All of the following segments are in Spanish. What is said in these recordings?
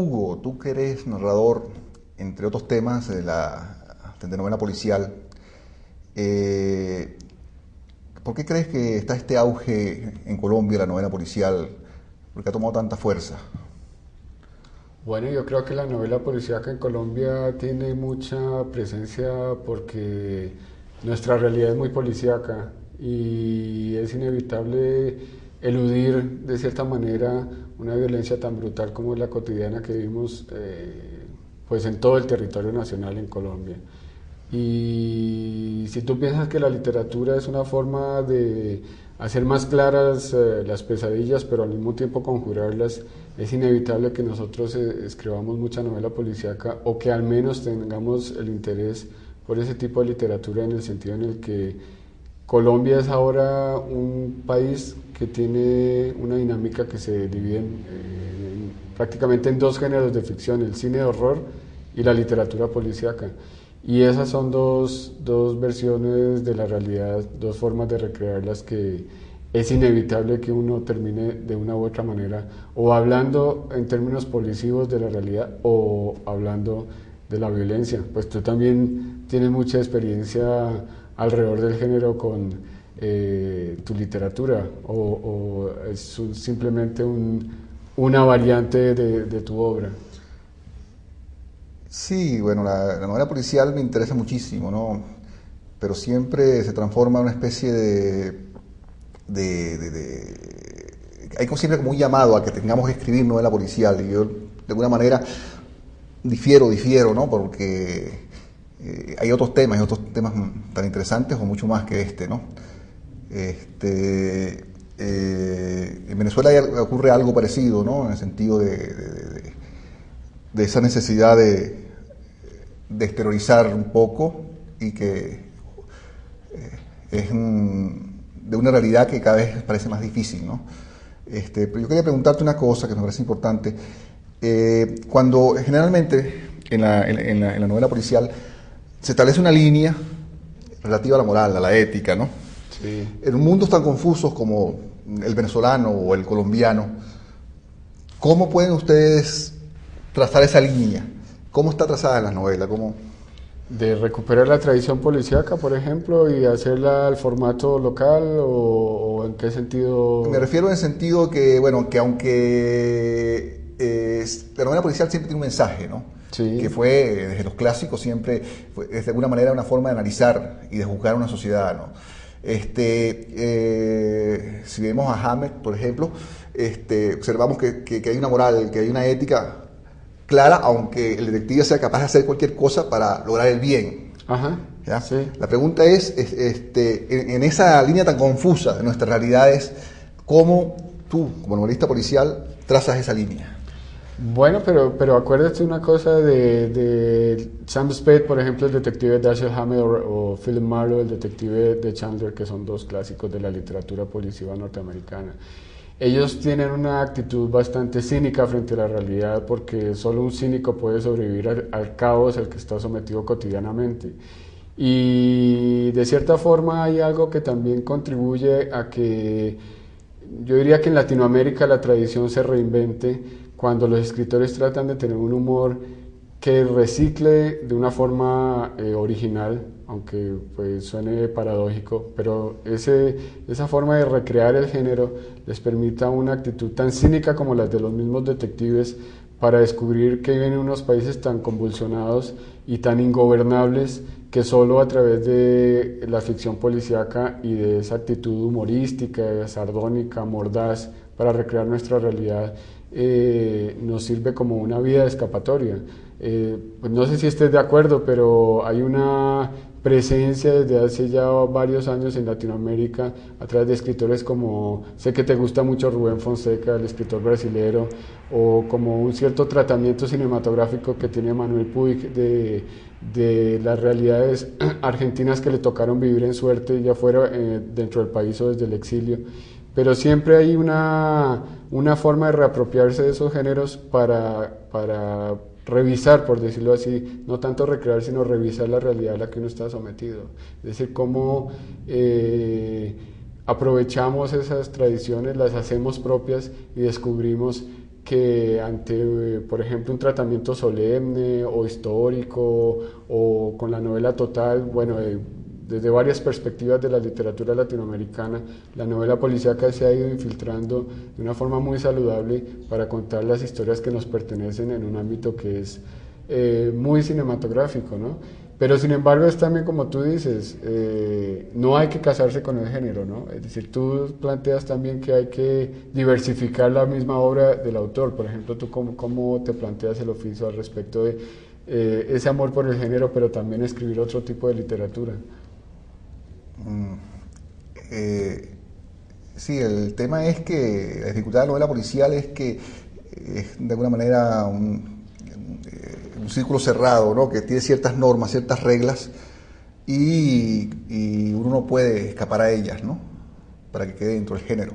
Hugo, tú que eres narrador, entre otros temas de la telenovela policial, eh, ¿por qué crees que está este auge en Colombia, la novela policial? ¿Por qué ha tomado tanta fuerza? Bueno, yo creo que la novela policíaca en Colombia tiene mucha presencia porque nuestra realidad es muy policíaca y es inevitable eludir de cierta manera una violencia tan brutal como es la cotidiana que vivimos pues en todo el territorio nacional en Colombia. Y si tú piensas que la literatura es una forma de hacer más claras las pesadillas, pero al mismo tiempo conjurarlas, es inevitable que nosotros escribamos mucha novela policíaca o que al menos tengamos el interés por ese tipo de literatura en el sentido en el que Colombia es ahora un país que tiene una dinámica que se divide prácticamente en dos géneros de ficción, el cine de horror y la literatura policíaca. Y esas son dos versiones de la realidad, dos formas de recrearlas que es inevitable que uno termine de una u otra manera o hablando en términos policivos de la realidad o hablando de la violencia. Pues tú también tienes mucha experiencia alrededor del género con tu literatura o es simplemente una variante de tu obra. Sí, bueno, la novela policial me interesa muchísimo, ¿no? Pero siempre se transforma en una especie hay como siempre como un llamado a que tengamos que escribir novela policial y yo de alguna manera difiero, ¿no? Porque hay otros temas tan interesantes o mucho más que este, ¿no? En Venezuela ocurre algo parecido, ¿no? En el sentido de esa necesidad de exteriorizar un poco y que de una realidad que cada vez parece más difícil, ¿no? Pero yo quería preguntarte una cosa que me parece importante. Cuando generalmente en la novela policial se establece una línea relativa a la moral, a la ética, ¿no? Sí. En mundos tan confusos como el venezolano o el colombiano, ¿cómo pueden ustedes trazar esa línea? ¿Cómo está trazada en la novela? ¿Cómo? De recuperar la tradición policíaca, por ejemplo, y hacerla al formato local o en qué Me sentido. refiero en el sentido que, bueno, que aunque la novela policial siempre tiene un mensaje, ¿no? Que Sí. fue, desde los clásicos, siempre fue, de alguna manera, una forma de analizar y de juzgar una sociedad, ¿no? Si vemos a Hamlet, por ejemplo, observamos que hay una moral, que hay una ética clara, aunque el detective sea capaz de hacer cualquier cosa para lograr el bien. Ajá. ¿Ya? Sí. La pregunta es, en esa línea tan confusa de nuestras realidades, ¿cómo tú, como novelista policial, trazas esa línea? Bueno, pero acuérdate una cosa de Sam Spade, por ejemplo, el detective Dashiell Hammett o Philip Marlowe, el detective de Chandler, que son dos clásicos de la literatura policíaca norteamericana. Ellos tienen una actitud bastante cínica frente a la realidad porque solo un cínico puede sobrevivir al caos al que está sometido cotidianamente. Y de cierta forma hay algo que también contribuye a que yo diría que en Latinoamérica la tradición se reinvente cuando los escritores tratan de tener un humor que recicle de una forma original, aunque pues suene paradójico, pero esa forma de recrear el género les permita una actitud tan cínica como las de los mismos detectives para descubrir que viven en unos países tan convulsionados y tan ingobernables que solo a través de la ficción policíaca y de esa actitud humorística, sardónica, mordaz para recrear nuestra realidad nos sirve como una vía de escapatoria. Pues no sé si estés de acuerdo, pero hay una presencia desde hace ya varios años en Latinoamérica a través de escritores como, sé que te gusta mucho Rubén Fonseca, el escritor brasilero, o como un cierto tratamiento cinematográfico que tiene Manuel Puig de las realidades argentinas que le tocaron vivir en suerte, ya fuera dentro del país o desde el exilio. Pero siempre hay una forma de reapropiarse de esos géneros para revisar, por decirlo así, no tanto recrear, sino revisar la realidad a la que uno está sometido. Es decir, cómo aprovechamos esas tradiciones, las hacemos propias y descubrimos que ante, por ejemplo, un tratamiento solemne o histórico o con la novela total, bueno, desde varias perspectivas de la literatura latinoamericana, la novela policíaca se ha ido infiltrando de una forma muy saludable para contar las historias que nos pertenecen en un ámbito que es muy cinematográfico, ¿no? Pero sin embargo es también como tú dices, no hay que casarse con el género, ¿no? Es decir, tú planteas también que hay que diversificar la misma obra del autor. Por ejemplo, tú cómo te planteas el oficio al respecto de ese amor por el género, pero también escribir otro tipo de literatura. Sí, el tema es que la dificultad de la novela policial es que es de alguna manera un círculo cerrado, ¿no? Que tiene ciertas normas, ciertas reglas y uno no puede escapar a ellas, ¿no? Para que quede dentro del género.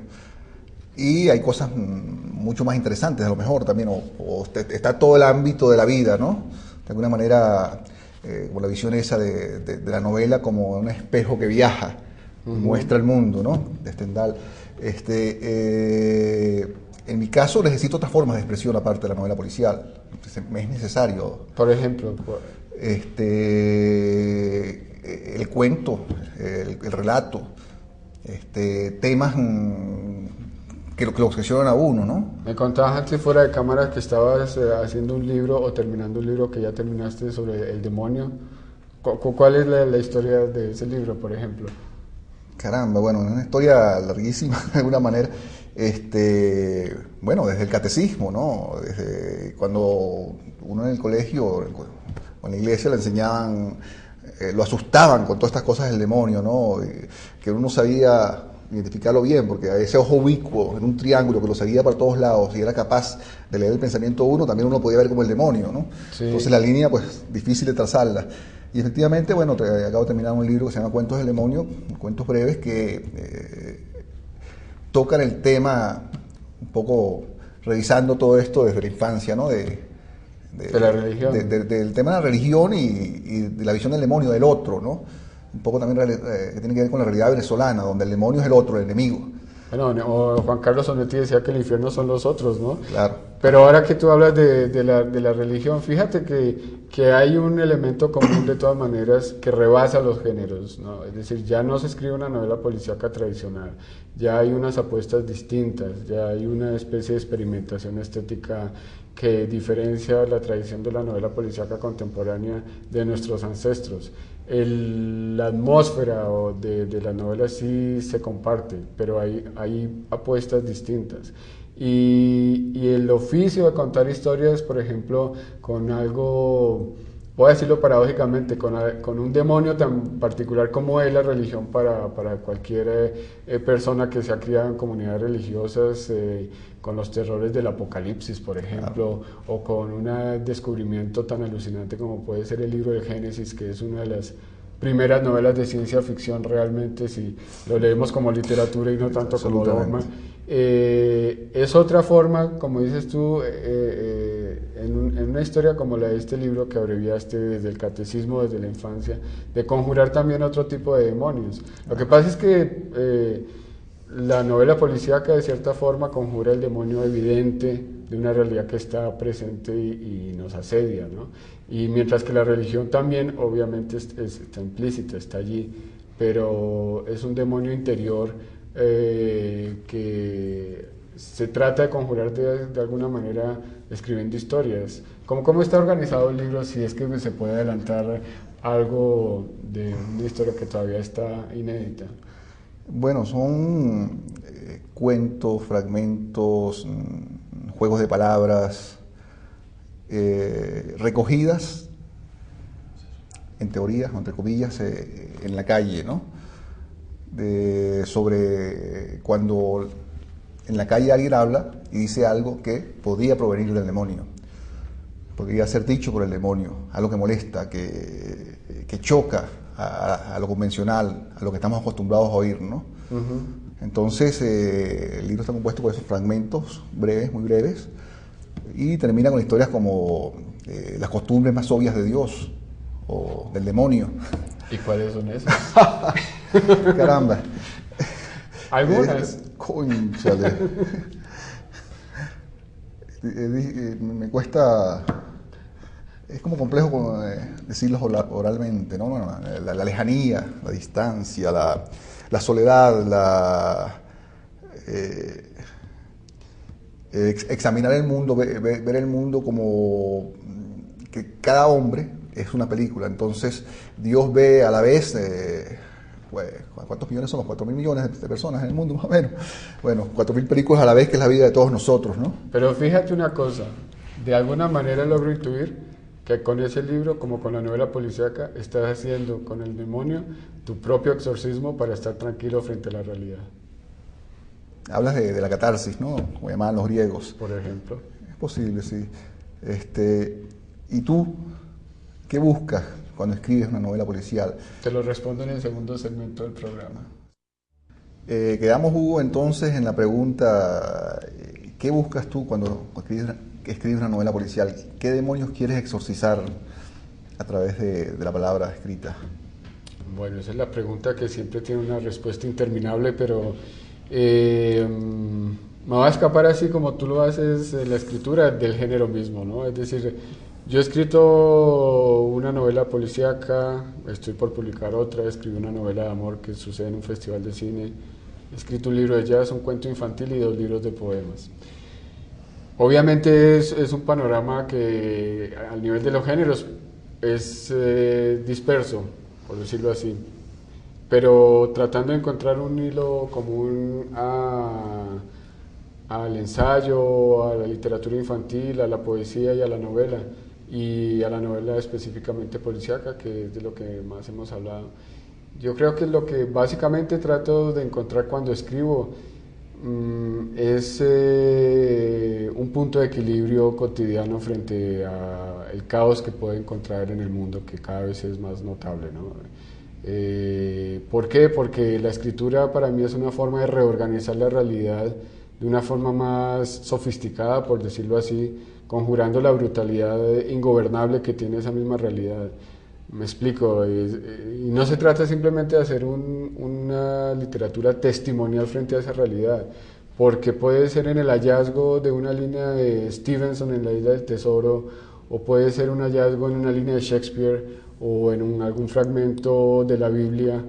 Y hay cosas mucho más interesantes a lo mejor también, o está todo el ámbito de la vida, ¿no? De alguna manera, con la visión esa de la novela como un espejo que viaja, muestra el mundo, ¿no? De Stendhal. En mi caso necesito otras formas de expresión aparte de la novela policial. Me es necesario. Por ejemplo, el cuento, el relato, temas que lo obsesionan a uno, ¿no? me contabas antes fuera de cámara que estabas haciendo un libro o terminando un libro que ya terminaste sobre el demonio. ¿Cuál es la historia de ese libro, por ejemplo? Caramba, bueno, es una historia larguísima de alguna manera. Bueno, desde el catecismo, ¿no? Desde cuando uno en el colegio o en la iglesia le enseñaban, lo asustaban con todas estas cosas del demonio, ¿no? Que uno no sabía identificarlo bien, porque ese ojo ubicuo en un triángulo que lo seguía para todos lados y era capaz de leer el pensamiento de uno, también uno podía ver como el demonio, ¿no? Sí. Entonces la línea, pues, difícil de trazarla. Y efectivamente, bueno, acabo de terminar un libro que se llama Cuentos del Demonio, cuentos breves que tocan el tema, un poco revisando todo esto desde la infancia, ¿no? De la religión. Del tema de la religión y de la visión del demonio, del otro, ¿no? Un poco también que tiene que ver con la realidad venezolana, donde el demonio es el otro, el enemigo. Bueno, o Juan Carlos Onetti decía que el infierno son los otros, ¿no? Claro. Pero ahora que tú hablas de la religión, fíjate que hay un elemento común de todas maneras que rebasa los géneros, ¿no? Es decir, ya no se escribe una novela policíaca tradicional, ya hay unas apuestas distintas, ya hay una especie de experimentación estética que diferencia la tradición de la novela policíaca contemporánea de nuestros ancestros. La atmósfera de la novela sí se comparte, pero hay apuestas distintas. Y el oficio de contar historias, por ejemplo, con algo, voy a decirlo paradójicamente, con un demonio tan particular como es la religión para cualquier persona que se ha criado en comunidades religiosas, con los terrores del apocalipsis, por ejemplo, o con un descubrimiento tan alucinante como puede ser el libro del Génesis, que es una de las primeras novelas de ciencia ficción realmente, si lo leemos como literatura y no tanto como dogma. Es otra forma, como dices tú, en una historia como la de este libro que abreviaste desde el catecismo, desde la infancia, de conjurar también otro tipo de demonios. Lo que pasa es que la novela policíaca de cierta forma conjura el demonio evidente de una realidad que está presente y nos asedia, ¿no? Y mientras que la religión también obviamente está implícita, está allí, pero es un demonio interior que se trata de conjurar de alguna manera escribiendo historias. ¿Cómo está organizado el libro, si es que se puede adelantar algo de una historia que todavía está inédita? Bueno, son cuentos, fragmentos, juegos de palabras, recogidas, en teoría, entre comillas, en la calle, ¿no? Sobre cuando en la calle alguien habla y dice algo que podría provenir del demonio, podría ser dicho por el demonio, algo que molesta, que choca a lo convencional, a lo que estamos acostumbrados a oír, ¿no? Entonces, el libro está compuesto por esos fragmentos breves, muy breves, y termina con historias como las costumbres más obvias de Dios o del demonio. ¿Y cuáles son esas? Caramba. Algunas. Cónchale. Me cuesta, es como complejo decirlos oralmente, ¿no? Bueno, la lejanía, la distancia, la soledad, examinar el mundo, ver el mundo como que cada hombre es una película. Entonces Dios ve a la vez, pues, ¿cuántos millones somos? 4.000 millones de personas en el mundo, más o menos. Bueno, 4.000 películas a la vez, que es la vida de todos nosotros, ¿no? Pero fíjate una cosa, de alguna manera logro intuir que con ese libro, como con la novela policíaca, estás haciendo con el demonio tu propio exorcismo para estar tranquilo frente a la realidad. Hablas de la catarsis, ¿no? Como llamaban los griegos. Por ejemplo. Es posible, sí. ¿Y tú qué buscas cuando escribes una novela policial? Te lo respondo en el segundo segmento del programa. Quedamos, Hugo, entonces en la pregunta, ¿qué buscas tú cuando escribes una novela policial? ¿Qué demonios quieres exorcizar a través de la palabra escrita? Bueno, esa es la pregunta que siempre tiene una respuesta interminable, pero me va a escapar así como tú lo haces en la escritura del género mismo, ¿no? Es decir, yo he escrito una novela policíaca, estoy por publicar otra, escribí una novela de amor que sucede en un festival de cine, he escrito un libro de jazz, un cuento infantil y 2 libros de poemas. Obviamente es un panorama que al nivel de los géneros es disperso, por decirlo así, pero tratando de encontrar un hilo común al ensayo, a la literatura infantil, a la poesía y a la novela específicamente policíaca, que es de lo que más hemos hablado. Yo creo que lo que básicamente trato de encontrar cuando escribo es un punto de equilibrio cotidiano frente al caos que puedo encontrar en el mundo, que cada vez es más notable, ¿no? ¿Por qué? Porque la escritura para mí es una forma de reorganizar la realidad de una forma más sofisticada, por decirlo así, conjurando la brutalidad ingobernable que tiene esa misma realidad. Me explico, y no se trata simplemente de hacer una literatura testimonial frente a esa realidad, porque puede ser en el hallazgo de una línea de Stevenson en La Isla del Tesoro, o puede ser un hallazgo en una línea de Shakespeare, o en algún fragmento de la Biblia,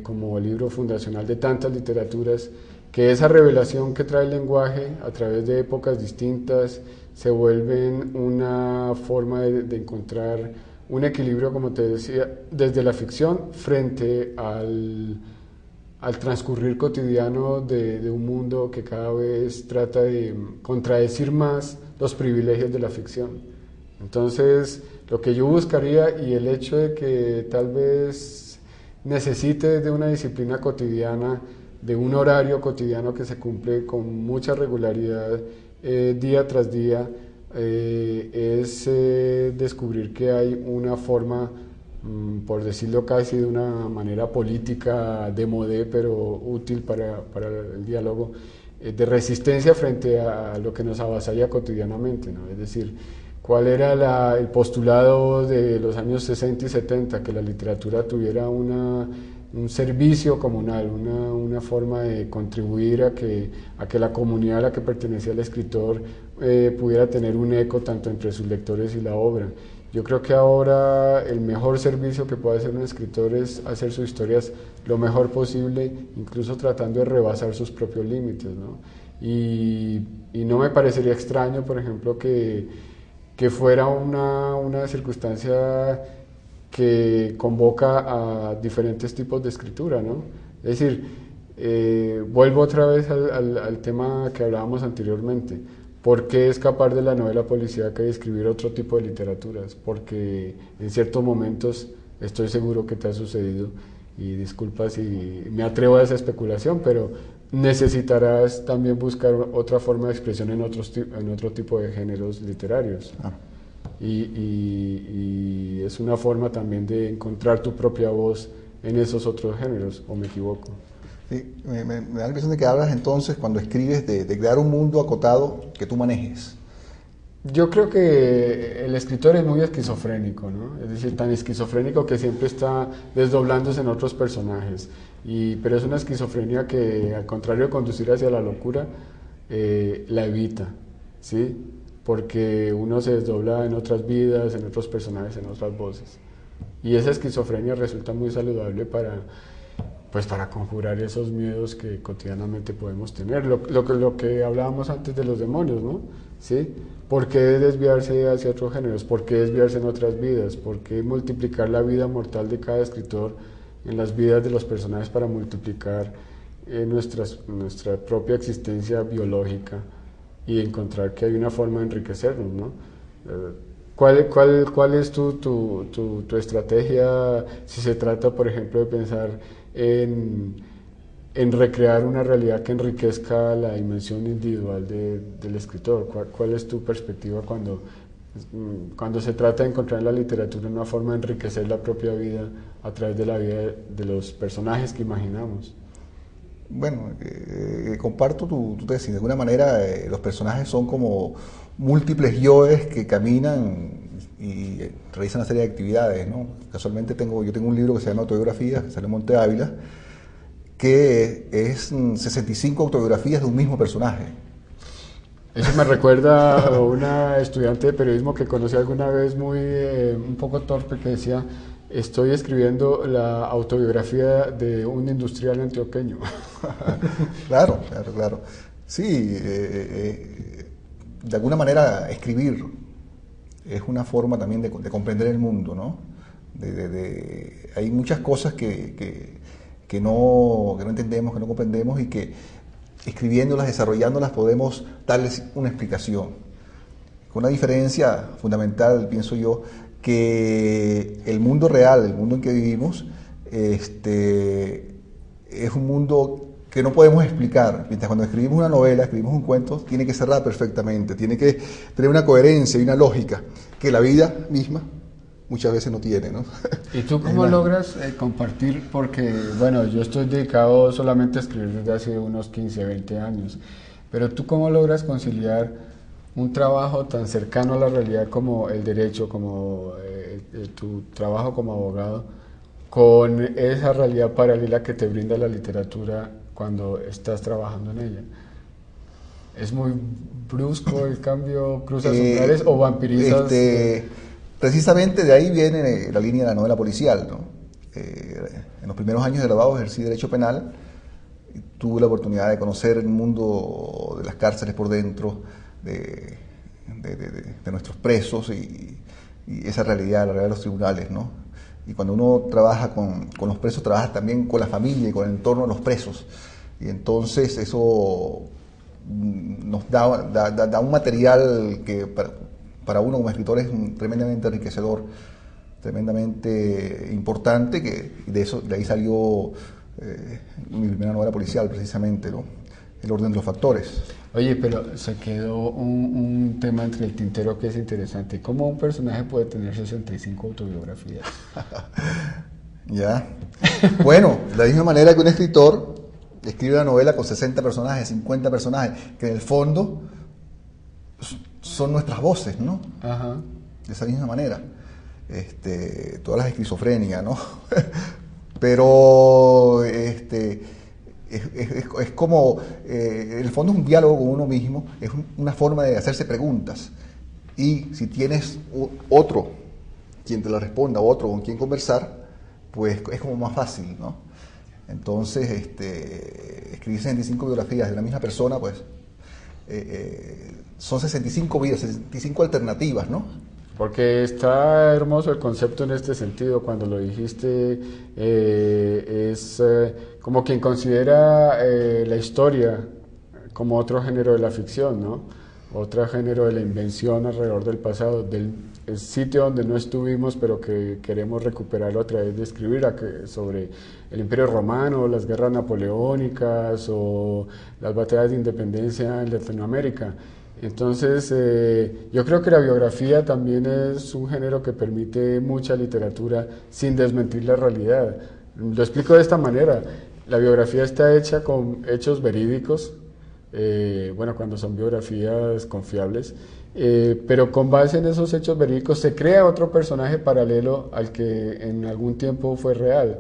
como el libro fundacional de tantas literaturas, que esa revelación que trae el lenguaje a través de épocas distintas se vuelven una forma de encontrar un equilibrio, como te decía, desde la ficción frente al transcurrir cotidiano de un mundo que cada vez trata de contradecir más los privilegios de la ficción. Entonces, lo que yo buscaría, y el hecho de que tal vez necesite de una disciplina cotidiana, de un horario cotidiano que se cumple con mucha regularidad día tras día, es descubrir que hay una forma, por decirlo casi de una manera política de modé, pero útil para el diálogo, de resistencia frente a lo que nos avasalla cotidianamente, ¿no? Es decir, ¿cuál era el postulado de los años 60 y 70? Que la literatura tuviera un servicio comunal, una forma de contribuir a que la comunidad a la que pertenecía el escritor pudiera tener un eco tanto entre sus lectores y la obra. Yo creo que ahora el mejor servicio que puede hacer un escritor es hacer sus historias lo mejor posible, incluso tratando de rebasar sus propios límites, ¿no? Y no me parecería extraño, por ejemplo, que fuera una circunstancia que convoca a diferentes tipos de escritura, ¿no? Es decir, vuelvo otra vez al tema que hablábamos anteriormente. ¿Por qué escapar de la novela policíaca y escribir otro tipo de literaturas? Porque en ciertos momentos, estoy seguro que te ha sucedido, y disculpa si me atrevo a esa especulación, pero necesitarás también buscar otra forma de expresión en otro tipo de géneros literarios. Y es una forma también de encontrar tu propia voz en esos otros géneros, ¿o me equivoco? Sí, me da la impresión de que hablas entonces, cuando escribes, de crear un mundo acotado que tú manejes. Yo creo que el escritor es muy esquizofrénico, ¿no? Es decir, tan esquizofrénico que siempre está desdoblándose en otros personajes. Pero es una esquizofrenia que, al contrario de conducir hacia la locura, la evita. ¿sí? Porque uno se desdobla en otras vidas, en otros personajes, en otras voces. Y esa esquizofrenia resulta muy saludable para conjurar esos miedos que cotidianamente podemos tener. Lo que hablábamos antes de los demonios, ¿no? ¿Sí? ¿Por qué desviarse hacia otros géneros? ¿Por qué desviarse en otras vidas? ¿Por qué multiplicar la vida mortal de cada escritor en las vidas de los personajes para multiplicar nuestra propia existencia biológica y encontrar que hay una forma de enriquecernos, ¿no? ¿Cuál es tu estrategia si se trata, por ejemplo, de pensar en recrear una realidad que enriquezca la dimensión individual del escritor? ¿Cuál es tu perspectiva cuando se trata de encontrar en la literatura una forma de enriquecer la propia vida a través de la vida de los personajes que imaginamos? Bueno, comparto tu tesis. De alguna manera, los personajes son como múltiples yoes que caminan y realizan una serie de actividades, ¿no? Casualmente yo tengo un libro que se llama Autobiografías, que sale en Monte Ávila, que es 65 autobiografías de un mismo personaje. Eso me recuerda a una estudiante de periodismo que conocí alguna vez un poco torpe, que decía: estoy escribiendo la autobiografía de un industrial antioqueño. Claro. Sí, de alguna manera escribir es una forma también de comprender el mundo, ¿no? Hay muchas cosas que no entendemos, que no comprendemos, y que escribiéndolas, desarrollándolas, podemos darles una explicación. Con una diferencia fundamental, pienso yo, que el mundo real, el mundo en que vivimos, es un mundo que no podemos explicar. Mientras cuando escribimos una novela, escribimos un cuento, tiene que cerrar perfectamente, tiene que tener una coherencia y una lógica que la vida misma muchas veces no tiene, ¿no? ¿Y tú cómo logras compartir? Porque, bueno, yo estoy dedicado solamente a escribir desde hace unos 15, 20 años, pero ¿tú cómo logras conciliar un trabajo tan cercano a la realidad como el derecho, como tu trabajo como abogado, con esa realidad paralela que te brinda la literatura cuando estás trabajando en ella? ¿Es muy brusco el cambio? ¿Cruzas umbrales o vampirizas? Precisamente de ahí viene la línea de la novela policial, ¿no? En los primeros años de graduado ejercí Derecho Penal, y tuve la oportunidad de conocer el mundo de las cárceles por dentro, de nuestros presos y esa realidad, la realidad de los tribunales, ¿no? Y cuando uno trabaja con los presos, trabaja también con la familia y con el entorno de los presos. Y entonces eso nos da un material que para uno como escritor es tremendamente enriquecedor, tremendamente importante, que de ahí salió mi primera novela policial, precisamente, ¿no? El orden de los factores. Oye, pero se quedó un tema entre el tintero que es interesante. ¿Cómo un personaje puede tener 65 autobiografías? Ya. Bueno, de la misma manera que un escritor escribe una novela con 60 personajes, 50 personajes, que en el fondo son nuestras voces, ¿no? Ajá. De esa misma manera. Todas las esquizofrenias, ¿no? Pero es como, en el fondo es un diálogo con uno mismo, es una forma de hacerse preguntas. Y si tienes otro quien te la responda, otro con quien conversar, pues es como más fácil, ¿no? Entonces, escribir 65 biografías de una misma persona, pues son 65 vidas, 65 alternativas, ¿no? Porque está hermoso el concepto en este sentido. Cuando lo dijiste, es como quien considera la historia como otro género de la ficción, ¿no? Otro género de la invención alrededor del pasado, del sitio donde no estuvimos, pero que queremos recuperarlo a través de escribir sobre el Imperio Romano, las guerras napoleónicas o las batallas de independencia en Latinoamérica. Entonces, yo creo que la biografía también es un género que permite mucha literatura sin desmentir la realidad. Lo explico de esta manera: la biografía está hecha con hechos verídicos, bueno, cuando son biografías confiables, pero con base en esos hechos verídicos se crea otro personaje paralelo al que en algún tiempo fue real.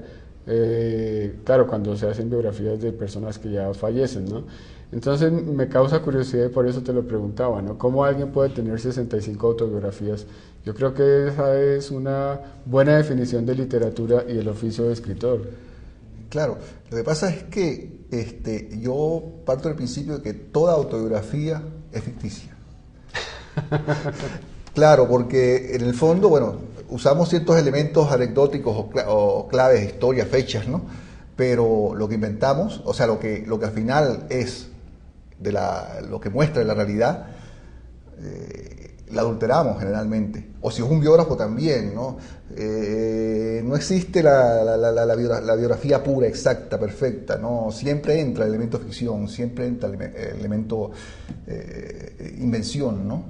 claro, cuando se hacen biografías de personas que ya fallecen, ¿no? Entonces me causa curiosidad y por eso te lo preguntaba, ¿no? ¿Cómo alguien puede tener 65 autobiografías? Yo creo que esa es una buena definición de literatura y el oficio de escritor. Claro, lo que pasa es que yo parto del principio de que toda autobiografía es ficticia. Claro, porque en el fondo, bueno, usamos ciertos elementos anecdóticos o claves, historias, fechas, ¿no? Pero lo que inventamos, o sea, lo que al final es lo que muestra de la realidad, la adulteramos generalmente. O si es un biógrafo también, ¿no? No existe la biografía pura, exacta, perfecta, ¿no? Siempre entra el elemento ficción, siempre entra el elemento invención, ¿no?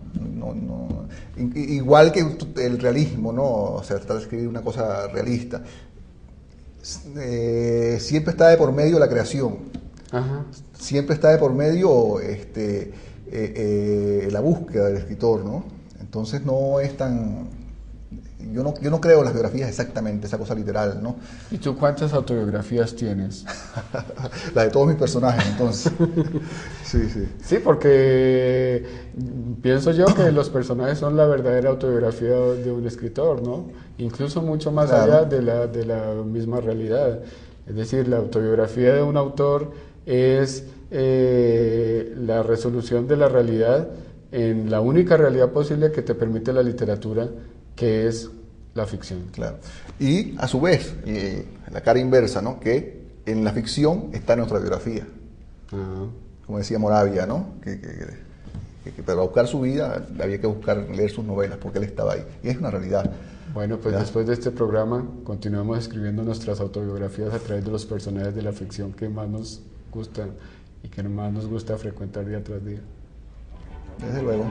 Igual que el realismo, ¿no? O sea, tratar de escribir una cosa realista. Siempre está de por medio la creación. Ajá. Siempre está de por medio la búsqueda del escritor, ¿no? Entonces no es tan... Yo no creo en las biografías exactamente, esa cosa literal, ¿no? ¿Y tú cuántas autobiografías tienes? La de todos mis personajes, entonces. Sí, sí. Sí, porque pienso yo que los personajes son la verdadera autobiografía de un escritor, ¿no? Incluso mucho más Claro. allá de la misma realidad. Es decir, la autobiografía de un autor es la resolución de la realidad en la única realidad posible que te permite la literatura, que es la ficción. Claro. Y a su vez, la cara inversa, ¿no? Que en la ficción está nuestra biografía. Ah. Como decía Moravia, ¿no? Que para buscar su vida había que leer sus novelas porque él estaba ahí. Y es una realidad. Bueno, pues ¿verdad? después de este programa continuamos escribiendo nuestras autobiografías a través de los personajes de la ficción que más nos gustan y que más nos gusta frecuentar día tras día. Desde luego.